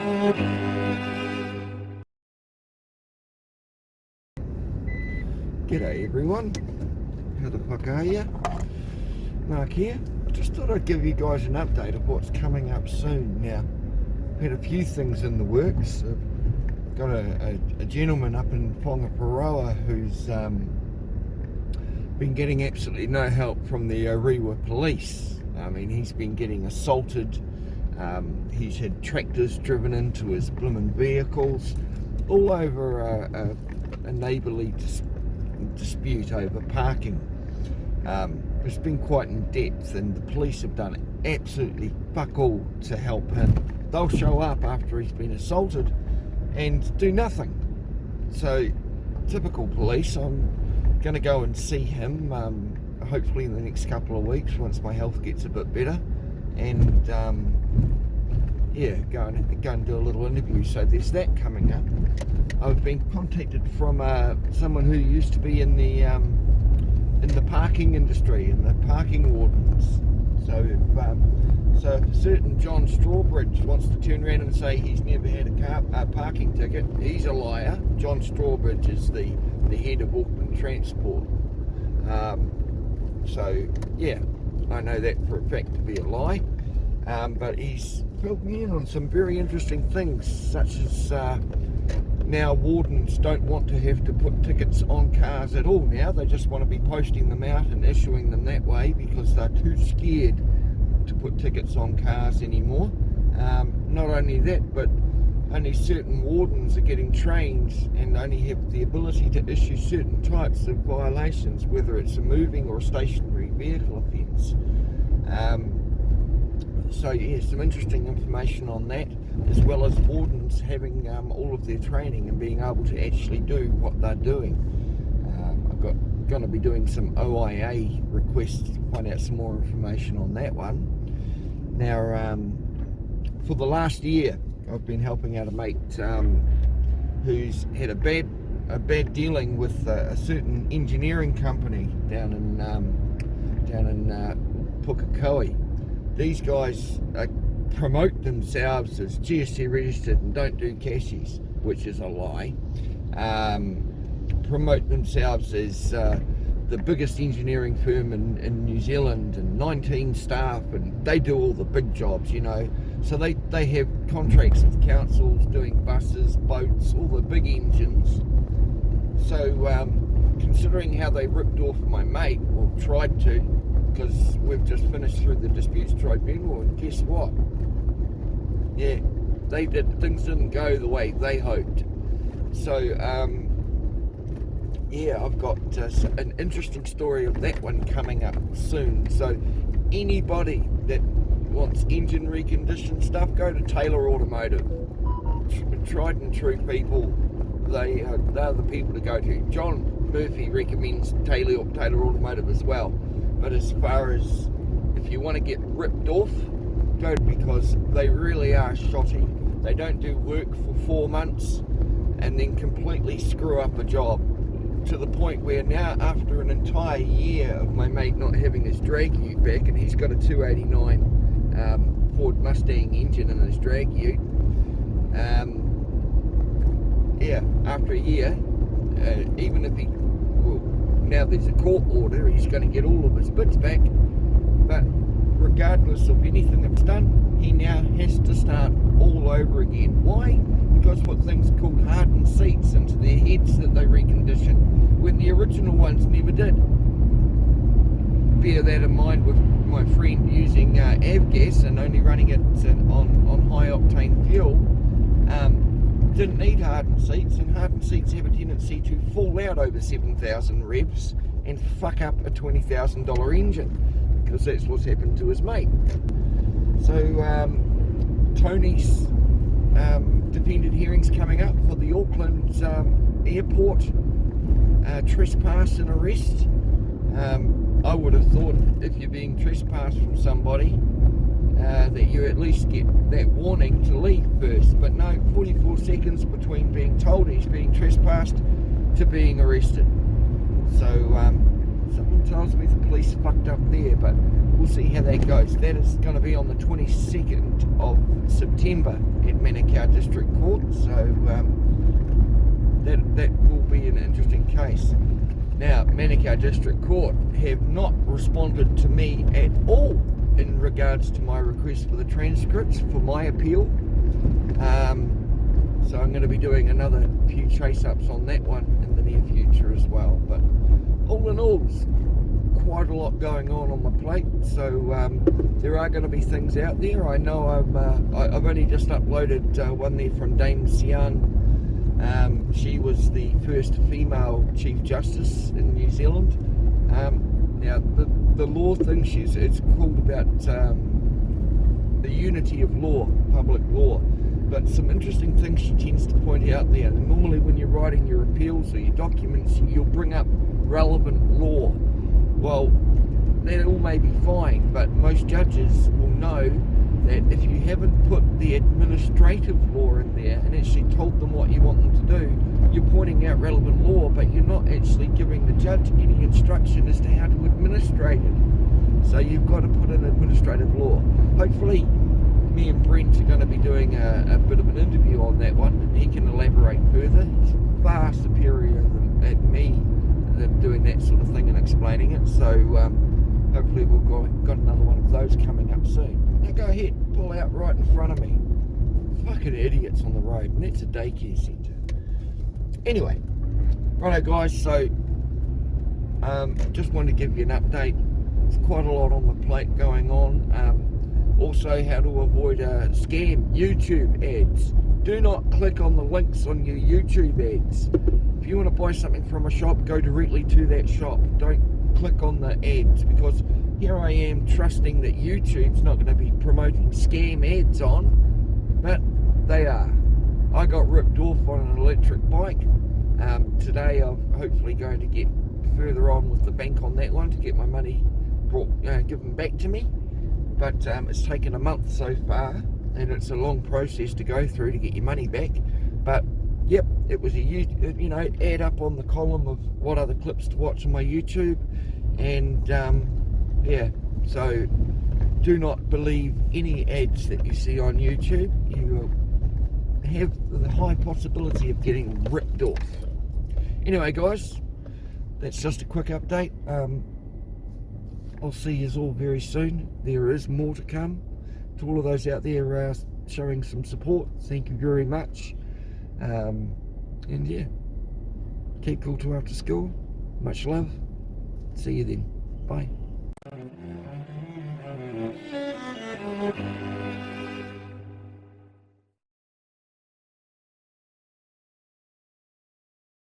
G'day everyone, how the fuck are ya? Mark here. I just thought I'd give you guys an update of what's coming up soon. Now, I've had a few things in the works. I've got a gentleman up in Whangaparoa who's been getting absolutely no help from the Rewa police. I mean, he's been getting assaulted, he's had tractors driven into his blimmin' vehicles, all over a neighbourly dispute over parking. It's been quite in depth, and the police have done absolutely fuck all to help him. They'll show up after he's been assaulted and do nothing. So, typical police. I'm going to go and see him hopefully in the next couple of weeks once my health gets a bit better, and yeah, go and do a little interview. So there's that coming up. I've been contacted from someone who used to be in the parking industry, in the parking wardens. So if a certain John Strawbridge wants to turn around and say he's never had a parking ticket, he's a liar. John Strawbridge is the head of Auckland Transport. So yeah, I know that for a fact to be a lie. But he's filled me in on some very interesting things, such as now wardens don't want to have to put tickets on cars at all now. They just want to be posting them out and issuing them that way because they're too scared to put tickets on cars anymore. Not only that, but only certain wardens are getting trained and only have the ability to issue certain types of violations, whether it's a moving or a stationary vehicle offence. So yeah, some interesting information on that, as well as wardens having all of their training and being able to actually do what they're doing. I've going to be doing some OIA requests to find out some more information on that one. Now, for the last year, I've been helping out a mate who's had a bad dealing with a certain engineering company down in Pukekohe. These guys promote themselves as GST registered and don't do cashies, which is a lie. Promote themselves as the biggest engineering firm in New Zealand, and 19 staff, and they do all the big jobs, you know. So they have contracts with councils doing buses, boats, all the big engines. So considering how they ripped off my mate, or tried to, because we've just finished through the disputes tribunal, and guess what? Yeah, things didn't go the way they hoped. So yeah, I've got an interesting story of that one coming up soon. So anybody that wants engine reconditioned stuff, go to Taylor Automotive. Tried and true people, they're the people to go to. John Murphy recommends Taylor Automotive as well. But as far as if you want to get ripped off, go, because they really are shoddy. They don't do work for 4 months and then completely screw up a job, to the point where now, after an entire year of my mate not having his drag ute back, and he's got a 289 Ford Mustang engine in his drag ute, yeah, after a year, even if now there's a court order, he's going to get all of his bits back, but regardless of anything that's done, he now has to start all over again. Why? Because put things called hardened seats into their heads that they recondition, when the original ones never did. Bear that in mind with my friend using avgas and only running it on high octane fuel. Didn't need hardened seats, and hardened seats have a tendency to fall out over 7,000 revs and fuck up a $20,000 engine, because that's what's happened to his mate. So Tony's defended hearings coming up for the Auckland airport trespass and arrest. I would have thought if you're being trespassed from somebody, that you at least get that warning to leave first, but no, 44 seconds between being told he's being trespassed to being arrested. So something tells me the police fucked up there, but we'll see how that goes. That is going to be on the 22nd of September. at Manukau District Court, so that will be an interesting case. Now, Manukau District Court have not responded to me at all in regards to my request for the transcripts for my appeal. So I'm going to be doing another few chase-ups on that one in the near future as well. But all in all, there's quite a lot going on my plate. So there are going to be things out there. I know I've only just uploaded one there from Dame Sian. She was the first female Chief Justice in New Zealand. Now the law thing, it's called about the unity of law, public law. But some interesting things she tends to point out there. Normally when you're writing your appeals or your documents, you'll bring up relevant law. Well, that all may be fine, but most judges will know that if you haven't put the administrative law in there and actually told them what you want them to do, you're pointing out relevant law, but you're not actually giving the judge any instruction as to how to administrate it. So you've got to put in administrative law. Hopefully, me and Brent are going to be doing a bit of an interview on that one, and he can elaborate further. He's far superior at me than doing that sort of thing and explaining it. So hopefully we've got another one of those coming up soon. Now go ahead, pull out right in front of me. Fucking idiots on the road, and that's a daycare centre. Anyway, righto guys, so just wanted to give you an update. There's quite a lot on my plate going on. Also, how to avoid scam YouTube ads. Do not click on the links on your YouTube ads. If you want to buy something from a shop, go directly to that shop. Don't click on the ads, because here I am trusting that YouTube's not going to be promoting scam ads on, but they are. I got ripped off on an electric bike. Today I'm hopefully going to get further on with the bank on that one to get my money given back to me. But it's taken a month so far, and it's a long process to go through to get your money back. But yep, it was add up on the column of what other clips to watch on my YouTube, and yeah, so do not believe any ads that you see on YouTube. You have the high possibility of getting ripped off. Anyway guys, that's just a quick update. I'll see you all very soon. There is more to come. To all of those out there showing some support, thank you very much. And yeah, keep cool till after school. Much love. See you then. Bye.